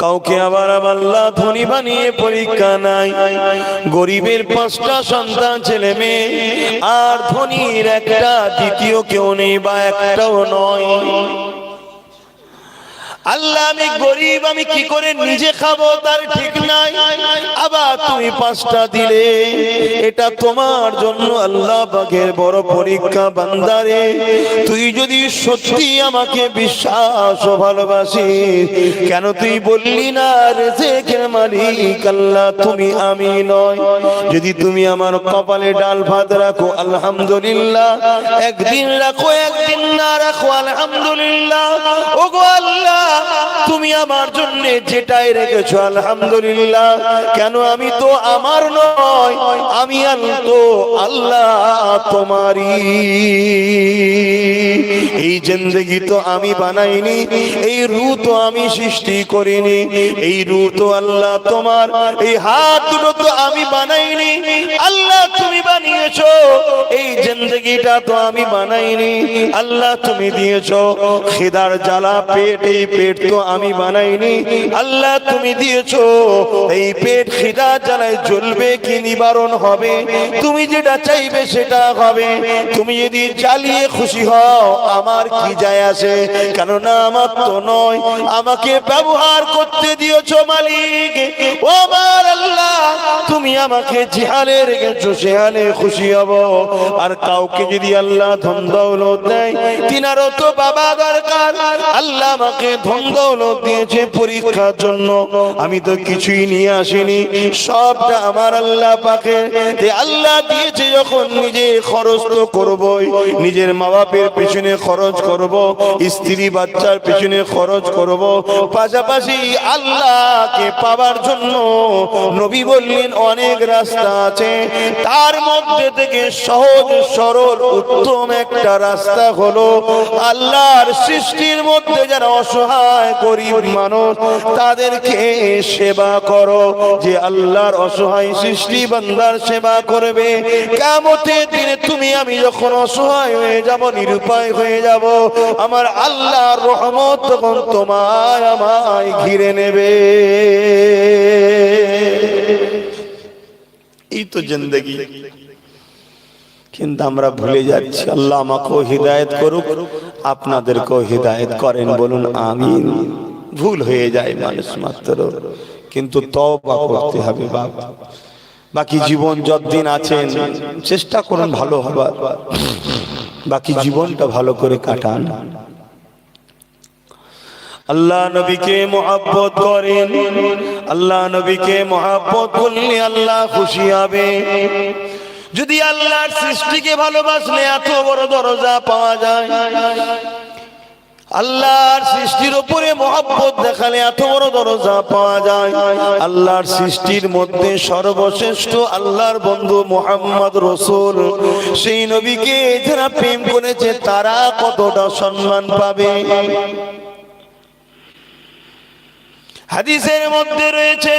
কাউকে আবার আল্লাহ ধনী বানিয়ে পরীক্ষা নাই। গরিবের 5টা সন্তান ছেলে মেয়ে, আর ধনীর একটা, দ্বিতীয় কেউ নেই বা একটাও নয়। আল্লাহ আমি গরিব, আমি কি করে নিজে খাবো তার ঠিক নাই, আবার তুমি 5টা দিলে, এটা তোমার জন্য আল্লাহ পাকের বড় পরীক্ষা। বান্দারে, তুই যদি সত্যি আমাকে বিশ্বাস ও ভালোবাসিস, কেন তুই বললি না রিজিকের মালিক আল্লাহ তুমি, আমি নয়? যদি তুমি আমার কপালে ডাল ভাত রাখো আলহামদুলিল্লাহ, একদিন রাখো একদিন না রাখো আলহামদুলিল্লাহ। ওগো আল্লাহ, তুমি আমার জন্য যেটাই রেখেছো আলহামদুলিল্লাহ। কেন আমি তো আমার নয়, আমি আল্লাহ তোমারই। এই জিন্দেগি তো আমি বানাইনি, এই রূহ তো আমি সৃষ্টি করিনি, এই রূহ তো আল্লাহ তোমার, এই হাত দুটো তো আমি বানাইনি, আল্লাহ তুমি বানিয়েছো। এই জিন্দেগিটা তো আমি বানাইনি, আল্লাহ তুমি দিয়েছো। খিদার জ্বালা পেট, এই পেট তো আমি বানাইনি, আল্লাহ তুমি দিয়েছো। এই পেট খিদা জ্বালায় জ্বলবে কি নিবারণ হবে? তুমি যেটা চাইবে সেটা হবে। তুমি যদি জ্বালিয়ে খুশি হও আমার কি যায় আসে, কেননা আমার তো নয়, আমাকে ব্যবহার করতে দিয়েছো মালিক। ও আমার আল্লাহ, তুমি আমাকে যেহালে রেখেছো সেহালে খুশি হব। আর কাউকে যদি আল্লাহ ধন দৌলত দেয়, তিনারও তো বাবা দরকার। আল্লাহ আমাকে ধন দৌলত দিয়েছে পরীক্ষার জন্য, আমি তো কিছুই নিয়ে আসিনি, সবটা আমার আল্লাহ পাকে। আল্লাহ দিয়েছে যখন নিজে খরচ তো করবই, নিজের মা বাপের পেছনে খরচ করব, স্ত্রী বাচ্চার পেছনে খরচ করব, পাশাপাশি আল্লাহকে পাওয়ার জন্য নবী বললেন অনেক রাস্তা আছে, তার মধ্যে থেকে সহজ সরল উত্তম একটা রাস্তা হলো আল্লাহর সৃষ্টির মধ্যে যারা অসহায় গরিব মানুষ, তাদেরকে সেবা করো। যে আল্লাহর অসহায় সৃষ্টি বান্দার সেবা করবে, কিয়ামতের দিনে তুমি আমি যখন অসহায় হয়ে যাব, নিরুপায় হয়ে যাব, আমার আল্লাহর রহমত তখন তোমায় আমায় ঘিরে নেবে। এই তো জিন্দেগি, কিন্তু আমরা ভুলে যাচ্ছি। আল্লাহ আমাকেও হিদায়াত করুক, আপনাদেরকেও হিদায়াত করেন, বলুন আমিন। ভুল হয়ে যায় মানুষ মাত্র, কিন্তু তওবা করতে হবে বাবা। বাকি জীবন যতদিন আছেন চেষ্টা করুন ভালো হবার, বাকি জীবনটা ভালো করে কাটান। আল্লাহ নবীকে মুহাব্বত করেন, আল্লাহ নবীকে মুহাব্বত করলে আল্লাহ খুশি হবে। যদি আল্লাহর সৃষ্টিকে ভালোবাসলে এত বড় দরজা পাওয়া যায়, আল্লাহর সৃষ্টির উপরে মহব্বত দেখালে এত বড় দরজা পাওয়া যায়। আল্লাহর সৃষ্টির মধ্যে সর্বশ্রেষ্ঠ আল্লাহর বন্ধু মুহাম্মদ রাসূল, সেই নবীকে যারা প্রেম করেছে তারা কতটা সম্মান পাবে। হাদিসের মধ্যে রয়েছে,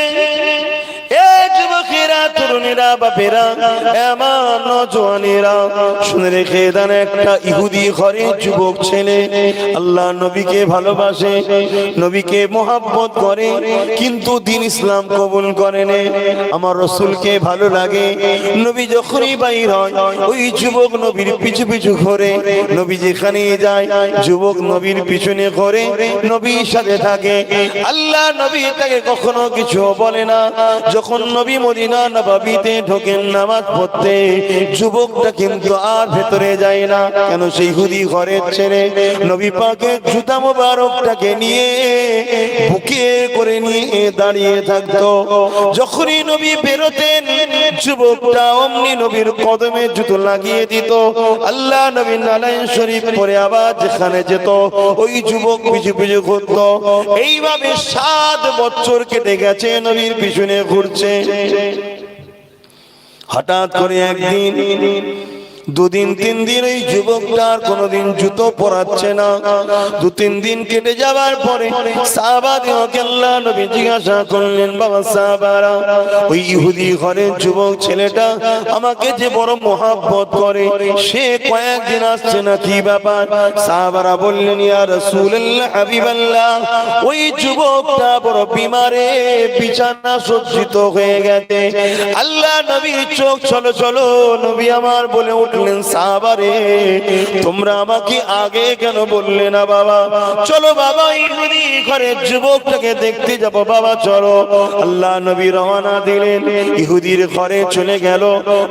যুবকেরা, তরুণীরা, বাপেরা, আমার নওজওয়ানেরা শুনে রেখে দেন, একটা ইহুদি ঘরে যুবক ছেলে আল্লাহ নবীকে ভালোবাসে, নবীকে মুহাব্বত করে, কিন্তু দ্বীন ইসলাম কবুল করে না। আমার রাসূলকে ভালো লাগে, নবী যখনই বাইর হয় ওই যুবক নবীর পিছু পিছু ঘোরে, নবী যেখানে যায় যুবক নবীর পিছনে ঘোরে, নবীর সাথে থাকে। আল্লাহ নবী তাকে কখনো কিছু বলে না। যখন নবী মদিনা নববীতে ঢোকেন নামাজ পড়তে, যুবকটা কিন্তু আর ভেতরে যায় না। কেন? সেই ইহুদি ঘরের ছেলে নবী পাকের জুতা মোবারকটাকে নিয়ে বুকে করে নিয়ে দাঁড়িয়ে থাকতো। যখনই নবী বেরোতেন যুবকটা অমনি নবীর কদমে জুতো লাগিয়ে দিত। আল্লাহ নবী নালায় শরীফ পরে আবার যেখানে যেত ওই যুবক পিছু পিছু ঘুরতো। এইভাবে 7 বছর কেটে গেছে, নবীর পিছনে ঘুরছে। হঠাৎ করে একদিন দুদিন তিন দিন ওই যুবকটার কোনোদিন জুতো পরাচ্ছে না। দু তিন দিন কেটে যাবার পরে সাহাবাদেরকে আল্লাহ নবী জিজ্ঞাসা করলেন, বাবা সাহাবারা, ওই ইহুদি ঘরের যুবক ছেলেটা আমাকে যে বড় মহব্বত করে, সে কয়েকদিন আসছে না, কি ব্যাপার? সাহাবারা বললেন, ইয়া রাসূলুল্লাহ, হাবিবাল্লাহ, ওই যুবকটা বড় বিমারে, বিছানা সজ্জিত হয়ে গেছে। আল্লাহ নবীর চোখ চলো চলো, নবী আমার বলে উঠলেন, সাহাবারে, তোমরা আমাকে আগে কেন বললে না? বাবা চলো, বাবা ইহুদি ঘরের যুবকটাকে দেখতে যাব, বাবা চলো। আল্লাহ নবী রওনা দিলেন, ইহুদির ঘরে চলে গেল,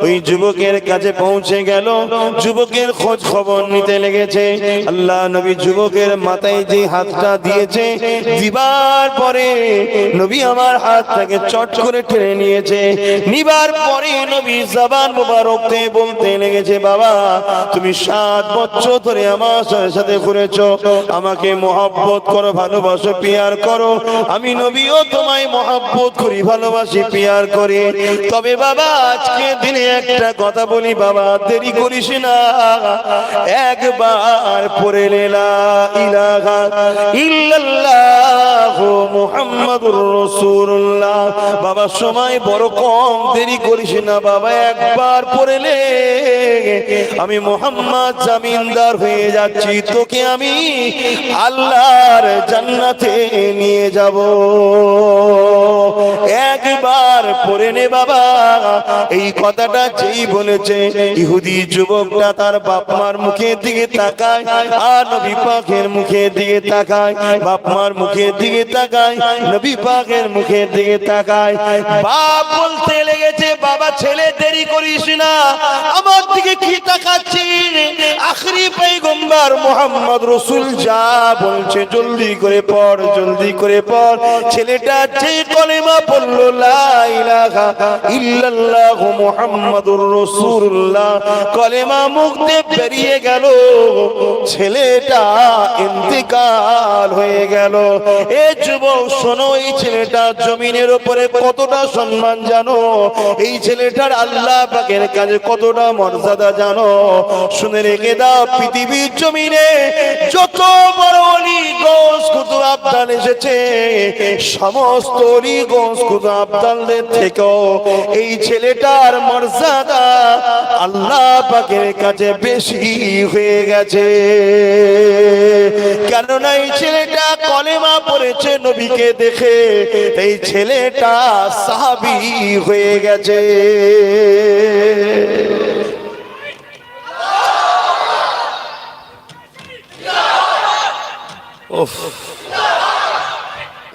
ওই যুবকের কাছে পৌঁছে গেল, যুবকের খোঁজ খবর নিতে লেগেছে। আল্লাহ নবী যুবকের মাথায় যে হাতটা দিয়েছে, দিবার পরে নবী আমার হাতটাকে চট করে টেনে নিয়েছে। নিবার পরে নবী জবান মুবারক দিয়ে বলতে লেগেছে, বাবা তুমি 7 বছর ধরে আমার সাথে ঘুরেছো, আমাকে মহব্বত করো, ভালোবাসো, পিয়ার করো, আমি নবীও তোমায় মহব্বত করি, ভালোবাসি, পিয়ার করি। তবে বাবা আজকে দিনে একটা কথা বলি, বাবা দেরি করিস না, একবার পড়ে লা ইলাহা ইল্লাল্লাহ মুহাম্মাদুর রাসূলুল্লাহ। বাবা সময় বড় কম, দেরি করিস না বাবা, একবার পড়ে লে, আমি মুহাম্মদ জামিনদার হয়ে যাচ্ছি, তোকে আমি আল্লাহর জান্নাতে নিয়ে যাব। একবার পড়ে নে বাবা। এই কথাটা যেই বলেছে, ইহুদি যুবকটা তার বাপ মার মুখের দিকে তাকায়, আর নবী পাকের মুখের দিকে তাকায়, বাপ মার মুখের দিকে তাকায়, নবী পাকের মুখের দিকে তাকায়। বাপ বলতে লেগেছে, বাবা ছেলে দেরি করিস না, আমার দিকে কি তাকাচ্ছিস? আখরি পয়গম্বর মুহাম্মদ রাসূল যা বলছে জলদি করে পড়, জলদি করে পড়। ছেলেটা যে কলেমা পড়ল, লা ইলাহা ইল্লাল্লাহ মুহাম্মাদুর রাসূলুল্লাহ, কলেমা মুখ দিয়ে বেরিয়ে গেল, ছেলেটা ইন্তেকাল হয়ে গেল। এ যুবক শোনো, এই ছেলেটা জমিনের উপরে কতটা সম্মান জানো? এই ছেলেটার আল্লাহ পাকের কাছে কতটা মর্যাদা জানো? শুনে রেখে দাও, পৃথিবীর জমিনে যত বড় ওলি গৌস কুতুব আবদাল এসেছে, সমস্ত ওলি গৌস কুতুব আবদালদের থেকেও এই ছেলেটার মর্যাদা আল্লাহ পাকের কাছে বেশি হয়ে গেছে। কেননা এই ছেলেটা কলেমা পড়েছে নবীকে দেখে, এই ছেলেটা সাহাবী হয়ে গেছে।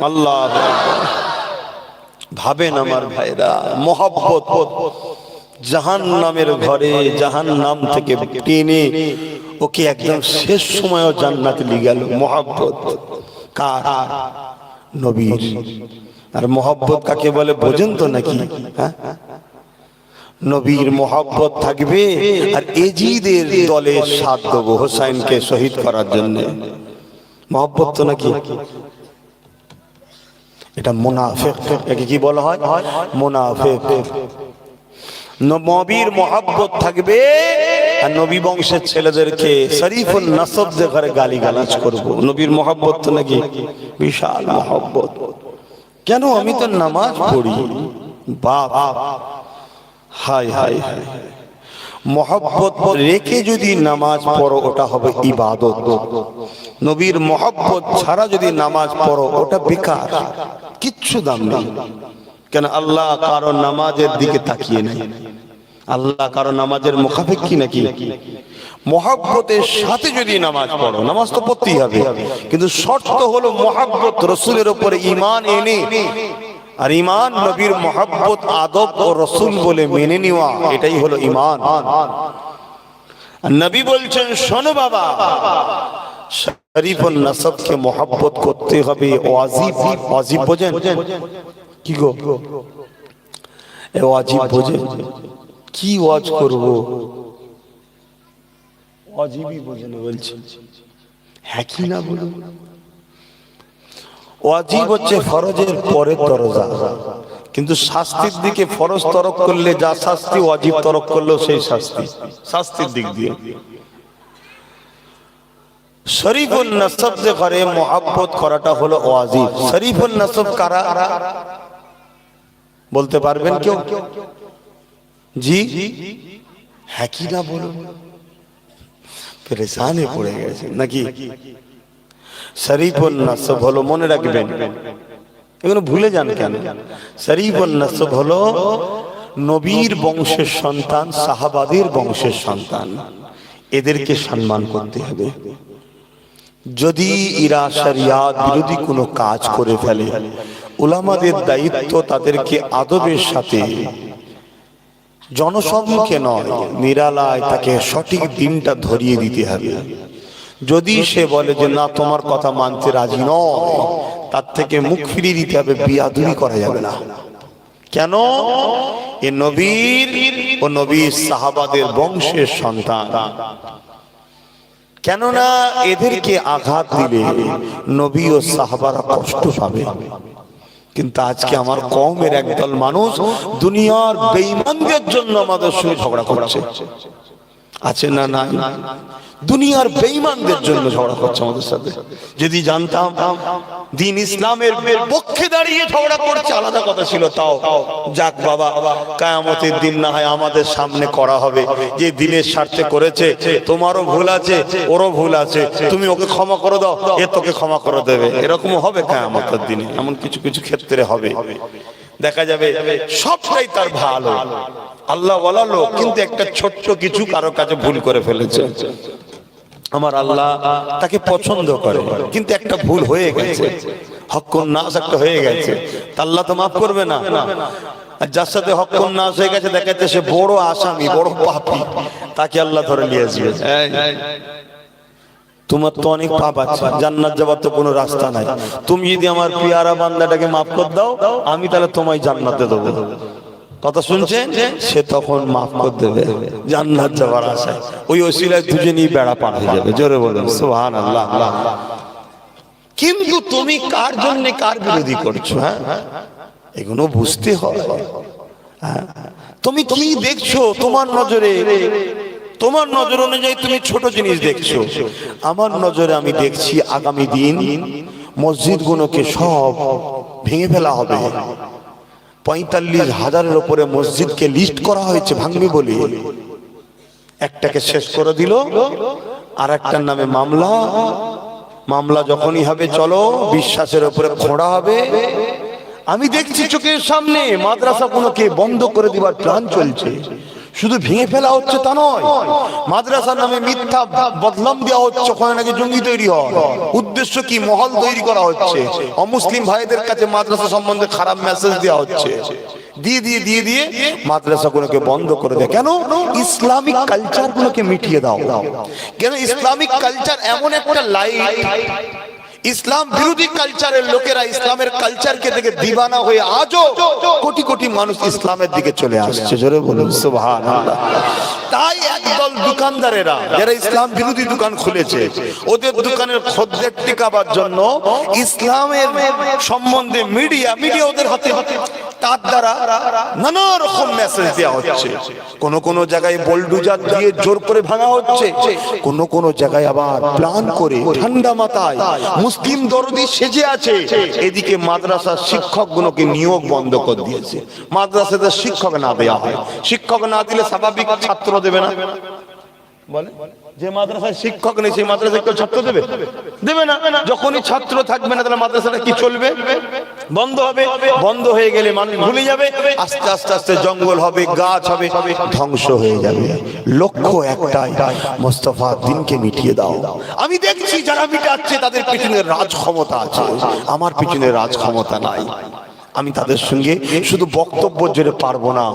আল্লাহ ভাবেন আমার ভাইরা, মহব্বত জাহান্নামের ঘরে, জাহান্নাম থেকে টেনে ওকে একদম শেষ সময়ও জান্নাতে নিয়ে গেল। মহব্বত কার? নবীর। আর মহব্বত কাকে বলে বোঝেন তো নাকি? হ্যাঁ, নবীর মহব্বত থাকবে, আর এজিদের দলে সাথ দেবো হোসাইনকে শহীদ করার জন্য। মহব্বত তো নাকি? এটা মুনাফিক। একে কি বলা হয়? মুনাফিক। নবীর মহব্বত থাকবে, আর নবী বংশের ছেলেদেরকে শরীফুল নসবদের ঘরে গালিগালাজ করব। নবীর মহব্বত তো নাকি বিশাল মহব্বত। কেন? আমি তো নামাজ পড়ি। বাপ, হায় হায় হায়, মহব্বত রেখে যদি নামাজ পড়ো ওটা হবে ইবাদত। নবীর মহব্বত ছাড়া যদি নামাজ পড়ো ওটা বেকার, কিচ্ছু দাম নেই। কেন? আল্লাহ কারো নামাজের দিকে তাকিয়ে নেই, আল্লাহ কারো নামাজের মুখাপেক্ষী নাকি? মহব্বতের সাথে যদি নামাজ পড়ো, নামাজ তো পড়তেই হবে, কিন্তু শর্ত হলো মহব্বত রাসূলের উপরে ঈমান এনে, আর ঈমান নবীর মহব্বত, আদব ও রাসূল বলে মেনে নেওয়া, এটাই হলো ঈমান। আর নবী বলছেন, শোনো বাবা, শরীফুল নসবকে মহব্বত করতে হবে, ওয়াজিব। ওয়াজিব বোঝেন? কি গো, এ ওয়াজিব বোঝেন? কি ওয়াজ করব? ওয়াজিবই বোঝেন বলছি, হ্যাঁ কি না বলুন? ওয়াজিব হচ্ছে ফরজের পরে দরজা, কিন্তু শাস্তির দিকে ফরজ তরক করলে যা শাস্তি, ওয়াজিব তরক করলেও সেই শাস্তি, শাস্তির দিক দিয়ে। শরীফুল নসব যে করে মোহাব্বত করাটা হলো ওয়াজিব। শরীফুল নসব কারা বলতে পারবেন কেউ? জি হ্যাঁ কি না বলুন, পরেশানে পড়ে গেছে নাকি? শরীফুল নসব হলো, মনে রাখবেন, এগুলো ভুলে যান কেন? শরীফুল নসব হলো নবীর বংশের সন্তান, সাহাবাদের বংশের সন্তান, এদেরকে সম্মান করতে হবে। যদি এরা শরিয়াত বিরোধী কোনো কাজ করে ফেলে, উলামাদের দায়িত্ব তাদেরকে আদবের সাথে, জনসম্মুখে নয়, নিরালায় তাকে সঠিক দিনটা ধরিয়ে দিতে হবে। যদি সে বলে যে না তোমার কথা মানতে রাজি নয়, তার থেকে মুখ ফিরিয়ে দিতে হবে, বিয়াদবি করা যাবে না। কেন? এ নবীর ও নবীর সাহাবাদের বংশের সন্তান। কেননা এদেরকে আঘাত দিলে নবী ও সাহাবারা কষ্ট পাবে। কিন্তু আজকে আমার কওমের একদল মানুষ দুনিয়ার বেঈমানদের জন্য আমাদের সঙ্গে ঝগড়া করছে, আছে না? না, দুনিয়ার বেঈমানদের জন্য ঝগড়া করছে আমাদের সাথে। যদি জানতাম দ্বীন ইসলামের পক্ষে দাঁড়িয়ে ঝগড়া করছে আলাদা কথা ছিল, তাও যাক বাবা, কিয়ামতের দিন না হয় আমাদের সামনে করা হবে যে দিনের স্বার্থে করেছে, তোমারও ভুল আছে ওরও ভুল আছে, তুমি ওকে ক্ষমা করে দাও, এ তোকে ক্ষমা করে দেবে, এরকম হবে কিয়ামতের দিনে। এমন কিছু কিছু ক্ষেত্রে হবে, দেখা যাবে সবটাই তার ভালো, আল্লাহ ওয়ালা লোক, কিন্তু একটা ছোট্ট কিছু কারো কাছে ভুল করে ফেলেছে, আমার আল্লাহ তাকে পছন্দ করে, কিন্তু একটা ভুল হয়ে গেছে, হক্কুন নাস একটা হয়ে গেছে, আল্লাহ তো মাফ করবে না। আর যার সাথে হক্কুন নাস হয়ে গেছে, দেখা যাচ্ছে সে বড় আসামি, বড় পাপী, তাকে আল্লাহ ধরে নিয়ে আসবে। তোমার তো অনেক পাপ আছে, জান্নাত যাওয়ার তো কোনো রাস্তা নাই, তুমি যদি আমার পিয়ারা বান্দাটাকে মাফ করে দাও, আমি তাহলে তোমায় জান্নাতে দেবো। কথা শুনছেন? সে তখন মাফ করে দেবে জান্নাত যাওয়ার আশায়, ওই ওসিলায় দুজনেই বেড়া পার হয়ে যাবে। জোরে বলুন সুবহানাল্লাহ। কিন্তু তুমি কার জন্য কার বিরোধী করছো? হ্যাঁ, এগুলো বুঝতে হয়। তুমি কি দেখছো? তোমার নজরে, তোমার নজর অনুযায়ী তুমি ছোট জিনিস দেখছো, আমার নজরে আমি দেখছি আগামী দিন মসজিদগুলোকে সব ভেঙে ফেলা হবে। 45,000-এর উপরে মসজিদকে লিস্ট করা হয়েছে ভাঙবে বলে, একটাকে শেষ করে দিল, আর একটার নামে মামলা। মামলা যখনই হবে চলো বিশ্বাসের উপরে খোঁড়া হবে। আমি দেখছি চোখের সামনে মাদ্রাসাগুলোকে বন্ধ করে দিবার প্ল্যান চলছে। শুধু ভেঙে ফেলা হচ্ছে তা নয়, মাদ্রাসার নামে মিথ্যা বদনাম দেওয়া হচ্ছে, ওখানে নাকি জঙ্গি তৈরি হয়। উদ্দেশ্য কি? মহল তৈরি করা হচ্ছে, অমুসলিম ভাইদের কাছে মাদ্রাসা সম্বন্ধে খারাপ মেসেজ দেওয়া হচ্ছে, দিয়ে দিয়ে মাদ্রাসাগুলোকে বন্ধ করে দেয়। কেন? ইসলামিক কালচারগুলোকে মিটিয়ে দাও। কেন? ইসলামিক কালচার এমন একটা লাইট, ইসলাম বিরোধী কালচারের লোকেরা ইসলামের কালচারকে দেখে দিবানা হয়ে আজও কোটি কোটি মানুষ ইসলামের দিকে চলে আসছে। জোরে বলুন সুবহানাল্লাহ। তাই একদল দোকানদারেরা যারা ইসলাম বিরোধী দোকান খুলেছে, ওদের দোকানের খদ্দের টিকাবার জন্য ইসলামের সম্বন্ধে মিডিয়া ওদের হাতে, তার দ্বারা নানা রকম মেসেজ দেওয়া হচ্ছে। কোন কোন জায়গায় বোলডুজার দিয়ে জোর করে ভাঙা হচ্ছে, কোন কোন জায়গায় আবার প্ল্যান করে ঠান্ডা মাথায় মুসলিম দরদি সেজে আছে। এদিকে মাদ্রাসার শিক্ষকগুলোকে নিয়োগ বন্ধ করে দিয়েছে। মাদ্রাসাতে শিক্ষক না দেওয়া হয়, শিক্ষক না দিলে স্বাভাবিক ছাত্র দেবে না। বলে যে মাদ্রাসায় শিক্ষক নেই, সেই মাদ্রাসায় কেউ ছাত্র দেবে? দেবে না। যখনই ছাত্র থাকবে না, তাহলে মাদ্রাসাটা কি চলবে? বন্ধ হবে। বন্ধ হয়ে গেলে মানুষ ভুলে যাবে, আস্তে আস্তে আস্তে জঙ্গল হবে, গাছ হবে, ধ্বংস হয়ে যাবে। লক্ষ্য একটাই, মুস্তাফার দিনকে মিটিয়ে দাও। আমি দেখছি যারা মিটাচ্ছে তাদের পিছনে রাজ ক্ষমতা আছে, আমার পিছনে রাজ ক্ষমতা নাই। আমি তাদের সঙ্গে শুধু বক্তব্য জুড়ে পারবো না,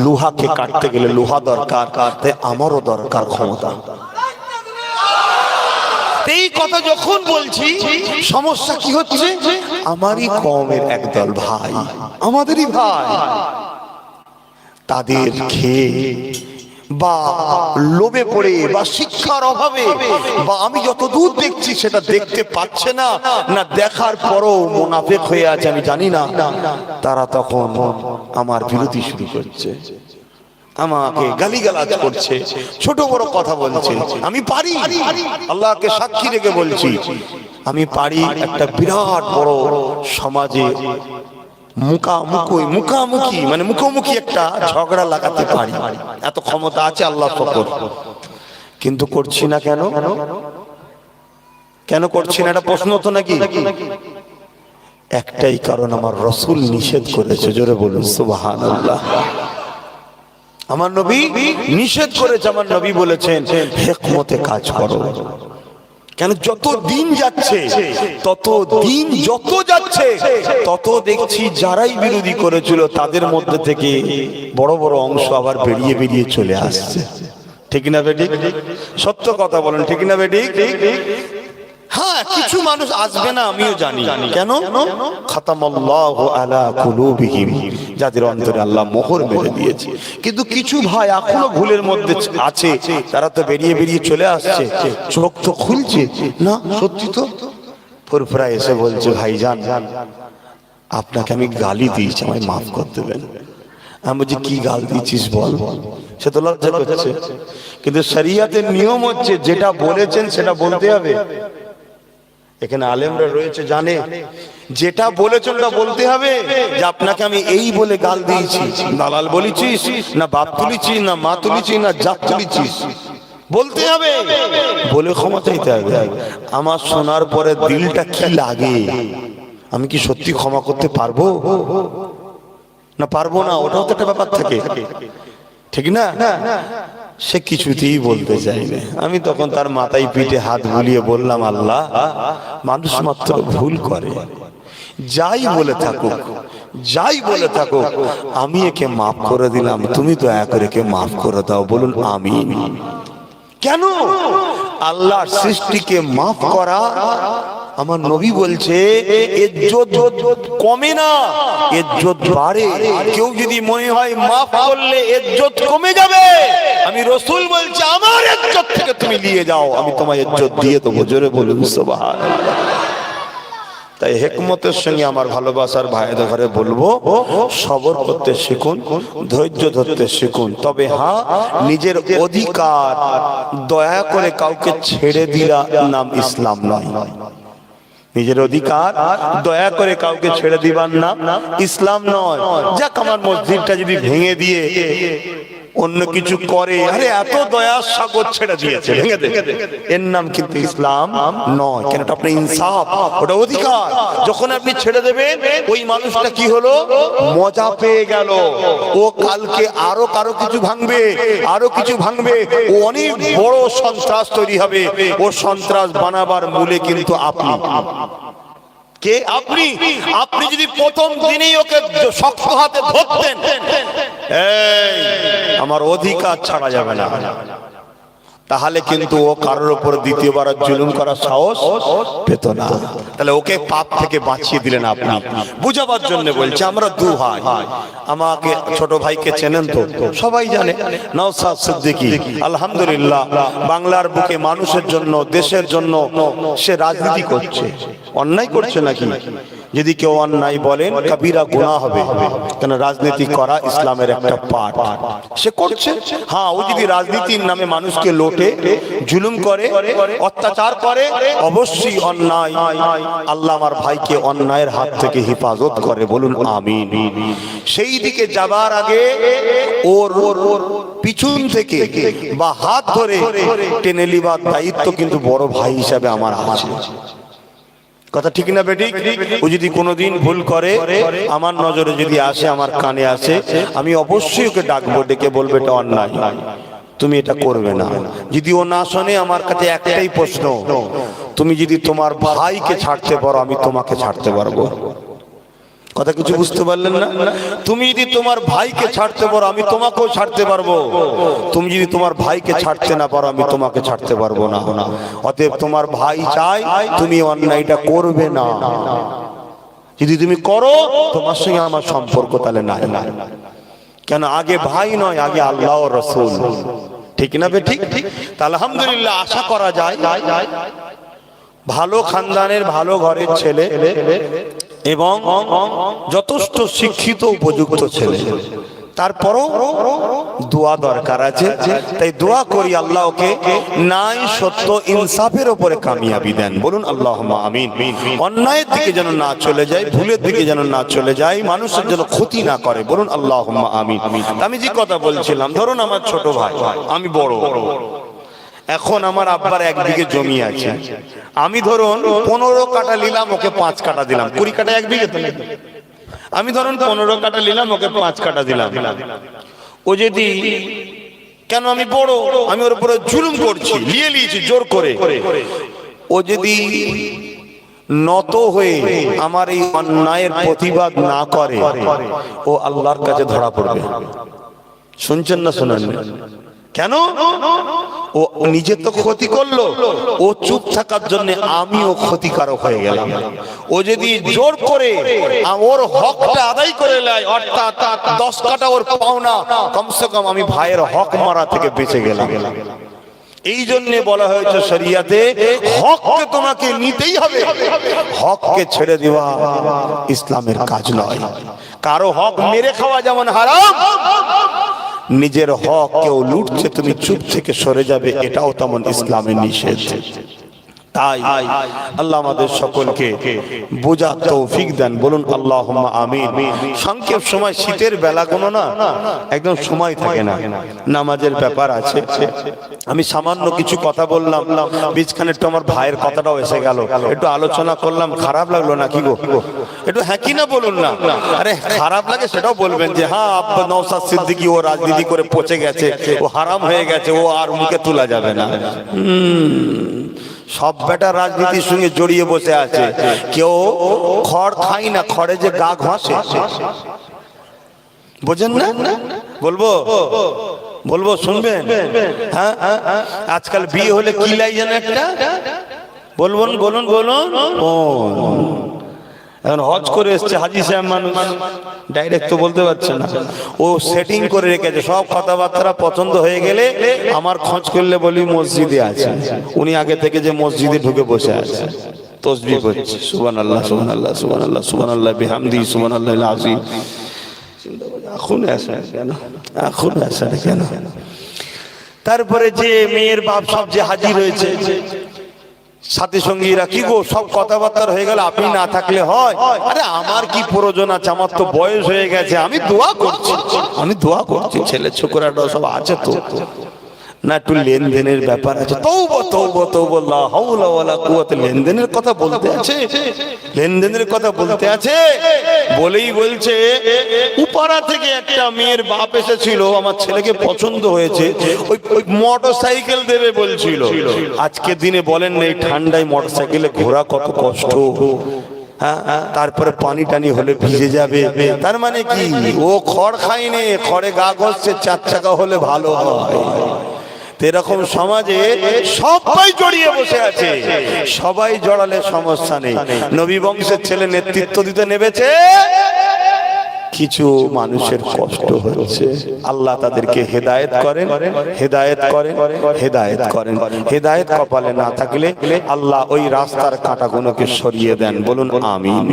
লোহাকে কাটতে গেলে লোহা দরকার, তাই আমারও দরকার ক্ষমতা। এই কথা যখন বলছি, সমস্যা কি হচ্ছে? আমারই কওমের একদল ভাই, আমাদেরই ভাই, তাদের খেয়ে বা লোভে পড়ে বা শিক্ষার অভাবে বা আমি যত দূর দেখছি সেটা দেখতে পাচ্ছে না, না দেখার পরও মুনাফিক হয়ে আছে আমি জানি না, তারা তখন আমার বিরোধী শুরু করছে, আমাকে গালিগালাজ করছে, ছোট বড় কথা বলছে। আমি পারি, আল্লাহকে সাক্ষী রেখে বলছি, আমি পারি একটা বিরাট বড় সমাজে মুখামুখি মানে মুখোমুখি একটা ঝগড়া লাগাতে পারি, এত ক্ষমতা আছে আল্লাহ শকর। কিন্তু করছি না কেন? কেন করছি না? এটা প্রশ্ন তো নাকি? একটাই কারণ, আমার রাসূল নিষেধ করেছে। জোরে বলুন সুবহানাল্লাহ। আমার নবী নিষেধ করেছে, আমার নবী বলেছেন হিকমতে কাজ করো। কেন? যত দিন যাচ্ছে তত দেখছি যারাই বিরোধী করেছিল তাদের মধ্যে থেকে বড় বড় অংশ আবার বেরিয়ে বেরিয়ে চলে আসছে। ঠিক না বেঠিক? সত্য কথা বলেন, ঠিক না বেঠিক? হ্যাঁ, কিছু মানুষ আসবে না আমিও জানি। কেন? খাতামাল্লাহু আলা কুলুবিহিম, যাদের অন্তরে আল্লাহ মোহর মেরে দিয়েছে। কিন্তু কিছু ভাই এখনো ভুলের মধ্যে আছে, তারা তো বেরিয়ে বেরিয়ে চলে আসছে, চোখ তো খুলছে না। সত্যি তো ফুরফুরা এসে বলছে, ভাইজান আপনাকে আমি গালি দিয়েছি, আমায় মাফ করে দেবেন। আমি বলছি কি গাল দিয়েছিস বল। সে তো লজ্জা করছে, কিন্তু শরিয়তের নিয়ম হচ্ছে যেটা বলেছেন সেটা বলতে হবে। এখানে আলেমরা রয়েছে, জানে যেটা বলেছেন ওটা বলতে হবে। যে আপনাকে আমি এই বলে গাল দিয়েছি, দালাল বলেছিস না, বাপ তুলেছিস না, মা তুলেছিস না, জাত তুলেছিস, বলতে হবে, বলে ক্ষমা চাইতে হবে। আমার শোনার পরে দিলটা কি লাগে, আমি কি সত্যি ক্ষমা করতে পারবো না পারবো না, ওটাও তো একটা ব্যাপার থাকে, ঠিক না? সে কিছুতেই বলতে চাইবে। আমি তখন তার মাথায় পিঠে হাত বুলিয়ে বললাম, আল্লাহ, মানুষ মাত্র ভুল করে, যাই বলে থাকুক আমি একে মাফ করে দিলাম, তুমি দয়া করে একে মাফ করে দাও। বলুন আমিন। কেন? আল্লাহর সৃষ্টিকে মাফ করা, আমার নবী বলছে ইজ্জত কমে না, ইজ্জত বাড়ে। কেউ যদি মনে হয় মাফ করলে ইজ্জত কমে যাবে, আমি রাসূল বলছি আমার ইজ্জত থেকে তুমি নিয়ে যাও, আমি তোমার ইজ্জত দিয়ে দেবো। জোরে বলুন সুবহানাল্লাহ। তাই হিকমতের সঙ্গে আমার ভালোবাসার ভাইদের ঘরে বলবো, সবর করতে শিখুন, ধৈর্য ধরতে শিখুন। তবে হ্যাঁ, নিজের অধিকার দয়া করে কাউকে ছেড়ে দেওয়া নাম ইসলাম নয়। নিজের অধিকার দয়া করে কাউকে ছেড়ে দিবার নাম ইসলাম নয়। যাক, আমার মসজিদটা যদি ভেঙে দিয়ে অন্য কিছু করে, আরে এত দয়ার সাগর ছেড়ে দিয়েছে, ভেঙে দে, এর নাম কিন্তু ইসলাম নয়। কেন? ওটা আপনার ইনসাফ, ওটা অধিকার। যখন আপনি ছেড়ে দেবেন, ওই মানুষটা কি হলো, মজা পেয়ে গেল, ও কালকে আরো কারো কিছু ভাঙবে, আরো কিছু ভাঙবে, ও অনেক বড় সন্ত্রাস তৈরি হবে। ও সন্ত্রাস বানাবার মূলে কিন্তু আপনি। কে? আপনি। আপনি যদি প্রথম দিনেই ওকে শক্ত হাতে ধরতেন, এই আমার অধিকার ছাড়া যাবে না, তাহলে কিন্তু ও কারোর উপর দ্বিতীয়বার জুলুম করার সাহস পেত না। তাহলে ওকে পাপ থেকে বাঁচিয়ে দিলেন আপনি। বুঝাবার জন্য বলছি, আমরা দু ভাই, আমাকে ছোট ভাইকে চেনেন তো, সবাই জানে, নওশাদ সিদ্দিকী। আলহামদুলিল্লাহ, বাংলার বুকে মানুষের জন্য, দেশের জন্য সে রাজনীতি করছে। অন্যায় করছে নাকি? যদি কেউ অন্যায় বলেন, কবিরা গুনাহ হবে। কেন? রাজনীতি করা ইসলামের একটা পার্ট, সে করছে। হ্যাঁ, ও যদি রাজনীতির নামে মানুষকে লোটে, জুলুম করে, অত্যাচার করে, অবশ্যই অন্যায়। আল্লাহ আমার ভাইকে অন্যায়ের হাত থেকে হেফাজত করে। বলুন আমিন। সেই দিকে যাবার আগে ওর পিছন থেকে বা হাত ধরে টেনে নিবার দায়িত্ব কিন্তু বড় ভাই হিসাবে আমার আছে। কথা ঠিক না বেঠিক? ও যদি কোনোদিন ভুল করে, আমার নজরে যদি আসে, আমার কানে আসে, আমি অবশ্যই ওকে ডাকবো, ডেকে বলবো এটা অন্যায়, তুমি এটা করবে না। যদি ও না শোনে, আমার কাছে একটাই প্রশ্ন, তুমি যদি তোমার ভাইকে ছাড়তে পারো, আমি তোমাকে ছাড়তে পারবো। কথা কিছু বুঝতে পারলেন না? তুমি যদি তোমার ভাইকে ছাড়তে পারো, আমি তোমাকেও ছাড়তে পারবো। তুমি যদি তোমার ভাইকে ছাড়তে না পারো, আমি তোমাকে ছাড়তে পারবো না। অতএব তোমার ভাই চাই তুমি অন্যায়টা করবে না। যদি তুমি করো, তোমার সঙ্গে আমার সম্পর্ক তাহলে নাই। কেন আগে ভাই নয়, আগে আল্লাহ ও রাসূল। ঠিক না বে ঠিক? তা আলহামদুলিল্লাহ আশা করা যায় ভালো খানদানের ভালো ঘরের ছেলে এবং যথেষ্ট শিক্ষিত উপযুক্ত ছেলে, তারপরও দোয়া দরকার আছে। তাই দোয়া করি আল্লাহ ওকে নাই সত্য ইনসাফের উপরে কামিয়াবি দেন। বলুন আল্লাহুম্মা আমিন। অন্যায়ের দিকে যেন না চলে যায়, ভুলের দিকে যেন না চলে যায়, মানুষের যেন ক্ষতি না করে। বলুন আল্লাহুম্মা আমিন। আমি যে কথা বলছিলাম, ধরুন আমার ছোট ভাই, আমি বড়, এখন আমার আব্বার একদিকে জমি আছে, আমি ধরুন 15 কাঠা নিলাম, ওকে 5 কাঠা দিলাম। 20 কাঠা এক বিঘে তো নাকি? আমি ধরুন 15 কাঠা নিলাম, ওকে 5 কাঠা দিলাম। ও যদি, কেন আমি বড়, আমি ওর উপরে জুলুম করছি, নিয়ে নিয়েছি জোর করে, ও যদি নত হয়ে আমার এই অন্যায়ের প্রতিবাদ না করে, ও আল্লাহর কাছে ধরা পড়বে। শুনছেন না শোনেন? কেন? ও নিজে তো ক্ষতি করলো, ও চুপ থাকার জন্য আমিও ক্ষতিকারক হয়ে গেলাম। ও যদি জোর করে ওর হকটা আদায় করে নেয়, অর্থাৎ 10 কাঠা ওর পাওনা, কমসে কম আমি ভাইয়ের হক মারা থেকে বেঁচে গেলাম। এই জন্য বলা হয়েছে শরিয়াতে, হককে তোমাকে নিতেই হবে, হককে ছেড়ে দেওয়া ইসলামের কাজ নয়। কারো হক মেরে খাওয়া যেমন হারাম, নিজের হক কেউ লুটছে তুমি চুপ থেকে সরে যাবে, এটাও তেমন ইসলামের নিষেধ। তাই আল্লাহ আমাদের সকলকে বোঝার তৌফিক দেন। বলুন আল্লাহুম্মা আমিন। সংক্ষেপ সময়, শীতের বেলাগুলো না একদম সময় থাকে না, নামাজের ব্যাপার আছে। আমি সামান্য কিছু কথা বললাম, বীজখানে একটু আমার ভাইয়ের কথাটাও এসে গেল, একটু আলোচনা করলাম, খারাপ লাগলো না কি গো? একটু হ্যাঁ কি না বলুন না। আরে খারাপ লাগে সেটাও বলবেন যে হ্যাঁ আব্বা নওশাদ সিদ্দিকী ও রাজনীতি করে পচে গেছে, ও হারাম হয়ে গেছে, ও আর মুখে তোলা যাবে না। সব বেটা রাজনীতির সঙ্গে জড়িয়ে বসে আছে, কেউ খড় খাই না, খড়ে যে গা ঘষে, বোঝেন না? বলবো বলবো শুনবেন? হ্যাঁ, আজকাল বিয়ে হলে কি লাই জানেন একটা? বলুন বলুন বলুন। এখন হজ করে এসছে হাজি সাহেব, মানুষ ডাইরেক্ট তো বলতে পারছে না, ও সেটিং করে রেখেছে। সব কথাবার্তা পছন্দ হয়ে গেলে আমার খোঁজ করলে বলি মসজিদে আছে, উনি আগে থেকে যে মসজিদে ঢুকে বসে আছে, তসবিহ করছে, সুবহানাল্লাহ সুবহানাল্লাহ সুবহানাল্লাহ সুবহানাল্লাহ বিহামদি সুবহানাল্লাহিল আযীম। এখন আসে কেন? এখন আসে কেন? তারপরে যে মেয়ের বাপ সব যে হাজির হয়েছে, সাথী সঙ্গীরা, কি গো সব কথাবার্তা হয়ে গেল, আপনি না থাকলে হয়? আরে আমার কি প্রয়োজন আছে, আমার তো বয়স হয়ে গেছে, আমি দোয়া করছি, আমি দোয়া করছি, ছেলে ছোকরাটা সব আছে তো না, একটু লেনদেনের ব্যাপার আছে। তওবা তওবা তওবা, লা হাওলা ওয়ালা কুওয়াতা, লেনদেনের কথা বলতে আছে, লেনদেনের কথা বলতে আছে। বলেই বলছে উপারা থেকে একটা মেয়ের বাপ এসেছিল, আমার ছেলেকে পছন্দ হয়েছে, ওই মোটরসাইকেল দেবে বলছিল। আজকে দিনে বলেন না, এই ঠান্ডায় মোটরসাইকেলে ঘোরা কত কষ্ট, হ্যাঁ, তারপরে পানি টানি হলে ভিজে যাবে। তার মানে কি, ও খড় খায়নি, খড়ে গা ঘষছে, 4 চাকা হলে ভালো হয়। এরকম সমাজে সবাই জড়িয়ে বসে আছে, সবাই জড়ালে সমস্যা নেই। নবী বংশের ছেলে নেতৃত্ব দিতে নেমেছে, কিছু মানুষের কষ্ট হচ্ছে, আল্লাহ তাদেরকে হেদায়েত করেন, হেদায়েত করেন, হেদায়েত করেন। হেদায়েত কপালে না থাকলে আল্লাহ ওই রাস্তার কাঁটাগুলোকে সরিয়ে দেন। বলুন আমিন।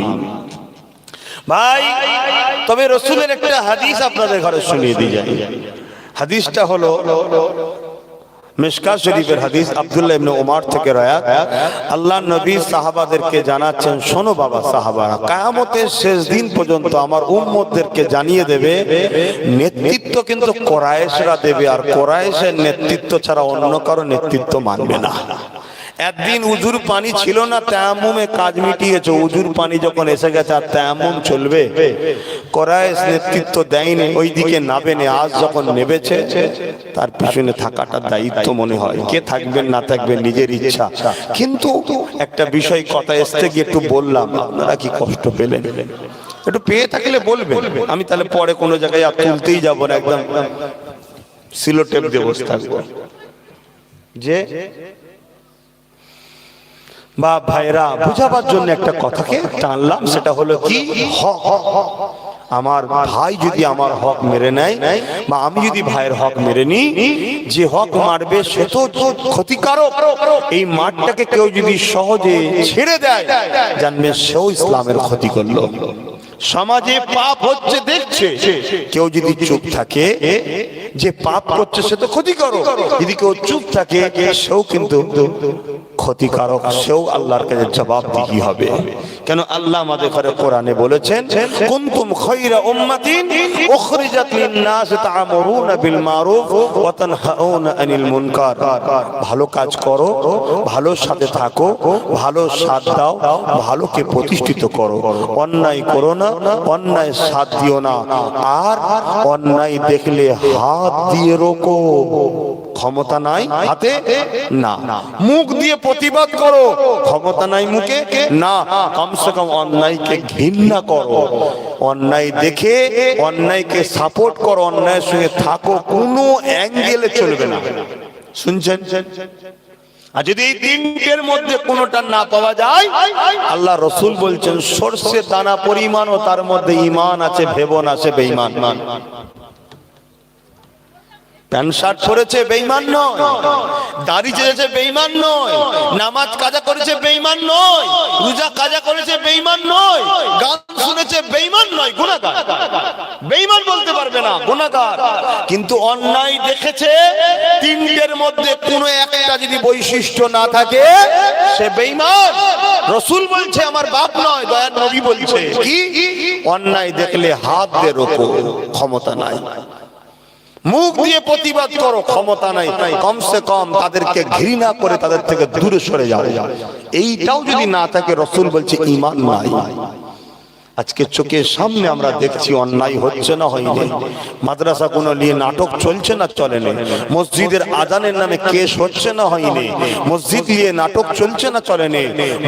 ভাই, তবে রাসূলের একটা হাদিস আপনাদের ঘরে শুনিয়ে দিয়ে যাই। হাদিসটা হলো মিশকাত শরীফের হাদিস, আব্দুল্লাহ ইবনে উমর থেকে রওয়ায়াত। আল্লাহ নবী সাহাবাদেরকে জানাচ্ছেন, শোনো বাবা সাহাবারা, কিয়ামতের শেষ দিন পর্যন্ত আমার উম্মতদেরকে জানিয়ে দেবে, নেতৃত্ব কিন্তু কুরাইশরা দেবে, আর কুরাইশের নেতৃত্ব ছাড়া অন্য কারো নেতৃত্ব মানবে না। একদিন উজুর পানি ছিল না, তায়াম্মুমে কাজ মিটিয়েছে। উজুর পানি যখন এসে গেছে আর তায়াম্মুম চলবে, কুরাইশ নেতৃত্ব দেয়নি, ওই দিকে নাবেনি। আজ যখন নেবেছে, তার পিছনে থাকাটা দায়িত্ব মনে হয়। কে থাকবেন না থাকবেন নিজের ইচ্ছা, কিন্তু একটা বিষয় কথা আসতে গিয়ে একটু বললাম, আপনারা কি কষ্ট পেলেন? একটু পেয়ে থাকলে বলবেন, আমি তাহলে পরে কোনো জায়গায় আর তুলতেই যাবো না, একদম সিলোটেপ দিয়ে বসে থাকবো। যে বাপ ভাইরা, বুঝাবার জন্য একটা কথাকে টানলাম, সেটা হলো কি, হক। আমার ভাই যদি আমার হক মেরে নেয় বা আমি যদি ভাইয়ের হক মেরে নিই, যে হক মারবে সে তো ক্ষতিকারক। এই মাঠটাকে কেউ যদি সহজে ছেড়ে দেয়, জানবে সেও ইসলামের ক্ষতি করলো। সমাজে পাপ হচ্ছে দেখছে, কেউ যদি চুপ থাকে, যে পাপ করছে সে তো ক্ষতিকারক, যদি কেউ চুপ থাকে সেও কিন্তু ক্ষতিকারক, সেও আল্লাহর কাছে জবাবদিহি হবে। কেন আল্লাহ আমাদের ঘরে কোরআনে বলেছেন, কুনতুম খায়রা উম্মাতিন উখরিজাত লিন-নাস তা'মুরুনা বিল মারুফ ওয়া তানহাউনা আনিল মুনকার। ভালো কাজ করো, ভালোর সাথে থাকো, ভালো সাথ দাও, ভালোকে প্রতিষ্ঠিত করো, অন্যায় করো না, অন্যায় সাথ দিও না, আর অন্যায় দেখলে হাত দিয়ে রোকো। ক্ষমতা নাই হাতে না, মুখ দিয়ে প্রতিবাদ করো, ক্ষমতা নাই মুখে না, কমসে কম অন্যায়কে ঘৃণা করো, অন্যায় দেখে অন্যায়কে সাপোর্ট করো, অন্যায়ের সঙ্গে থাকো, কোনো অ্যাঙ্গেলে চলবে না। শুনছেন? আর যদি এই তিনটের মধ্যে কোনোটা না পাওয়া যায়, আল্লাহ রসুল বলছেন সরষে দানা পরিমাণ ও তার মধ্যে ঈমান আছে, ভেবো না সে বেঈমান। প্যান্ট শার্ট পরেছে বেঈমান নয়, দাড়ি চেয়েছে বেঈমান নয়, নামাজ কাজা করেছে বেঈমান নয়, রোজা কাজা করেছে বেঈমান নয়, গান শুনেছে বেঈমান নয়, গুনাহগার। বেঈমান বলতে পারবে না, গুনাহগার। কিন্তু অন্যায় দেখেছে, তিনটের মধ্যে কোনো একটা যদি বৈশিষ্ট্য না থাকে সে বেঈমান। রাসূল বলছে, আমার বাপ নয়, দয়ার নবী বলছে কি, অন্যায় দেখলে হাত দিয়ে রোকো, ক্ষমতা নাই, মুখ দিয়ে প্রতিবাদ করো, ক্ষমতা নাই, কমসে কম তাদেরকে ঘৃণা করে তাদের থেকে দূরে সরে যাও। এইটাও যদি না থাকে, রাসূল বলছে ঈমান নাই। আজকে চোখের সামনে আমরা দেখছি অন্যায় হচ্ছে না হয়নি, মাদ্রাসা কোনো নিয়ে নাটক চলছে না চলে না, মসজিদের আজানের নামে কেস হচ্ছে না হয়নি, মসজিদ নিয়ে নাটক চলছে না চলে না,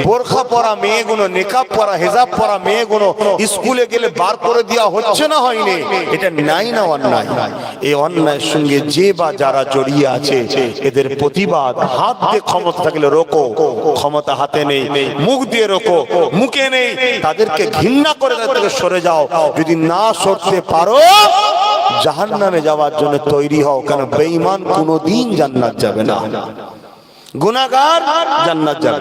বোরখা পরা মেয়েগুলো, নেকাব পরা, হেজাব পরা মেয়েগুলো স্কুলে গেলে বার করে দেওয়া হচ্ছে না হয়নি। এটা নাই না অন্যায়? এই অন্যায়ের সঙ্গে যে বা যারা জড়িয়ে আছে, এদের প্রতিবাদ হাত দিয়ে ক্ষমতা থাকলে রোকো, ক্ষমতা হাতে নেই, মুখ দিয়ে রোকো, মুখে নেই, তাদেরকে ঘৃণা করে তাদেরকে সরে যাও। যদি না সরতে পারো, জাহান্নামে যাওয়ার জন্য তৈরি হও, কারণ বেঈমান কোনোদিন জান্নাত যাবে না। গুনাহগার জান্নাত যাবে,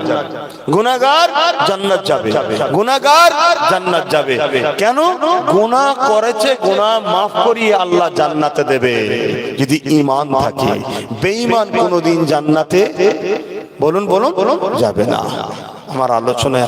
গুনাহগার জান্নাত যাবে, গুনাহগার জান্নাত যাবে। কেন? গুনাহ করেছে, গুনাহ মাফ করিয়ে আল্লাহ জান্নাতে দেবে যদি ঈমান থাকে। বেঈমান কোনোদিন জান্নাতে বলুন যাবে না। আমার আলোচনায়